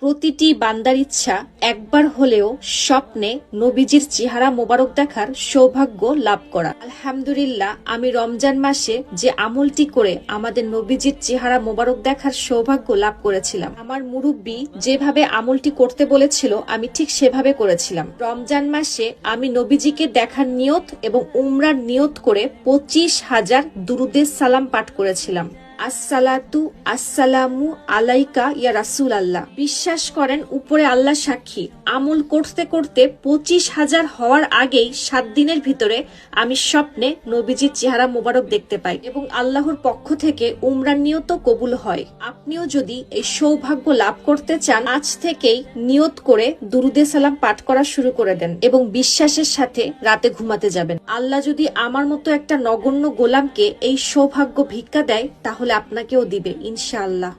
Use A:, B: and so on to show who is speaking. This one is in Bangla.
A: প্রতিটি বান্দার ইচ্ছা একবার হলেও স্বপ্নে নবীজির চেহারা মোবারক দেখার সৌভাগ্য লাভ করা। আলহামদুলিল্লাহ, আমি রমজান মাসে যে আমলটি করে আমাদের নবীজির চেহারা মোবারক দেখার সৌভাগ্য লাভ করেছিলাম, আমার মুরব্বী যেভাবে আমলটি করতে বলেছিল আমি ঠিক সেভাবে করেছিলাম। রমজান মাসে আমি নবীজিকে দেখার নিয়ত এবং উমরার নিয়ত করে 25,000 দুরুদের সালাম পাঠ করেছিলাম। আসসালাতু আসসালামু আলাইকা ইয়া রাসূল আল্লাহ। বিশ্বাস করেন, উপরে আল্লাহ সাক্ষী, আমল করতে করতে 25,000 হওয়ার আগেই 7 দিনের ভিতরে আমি স্বপ্নে নবীজির চেহারা মোবারক দেখতে পাই এবং আল্লাহর পক্ষ থেকে উমরার নিয়ত কবুল হয়। আপনিও যদি এই সৌভাগ্য লাভ করতে চান, আজ থেকেই নিয়ত করে দুরুদে সালাম পাঠ করা শুরু করে দেন এবং বিশ্বাসের সাথে রাতে ঘুমাতে যাবেন। আল্লাহ যদি আমার মতো একটা নগণ্য গোলামকে এই সৌভাগ্য ভিক্ষা দেয়, তাহলে আপনাকেও দিবে ইনশাআল্লাহ।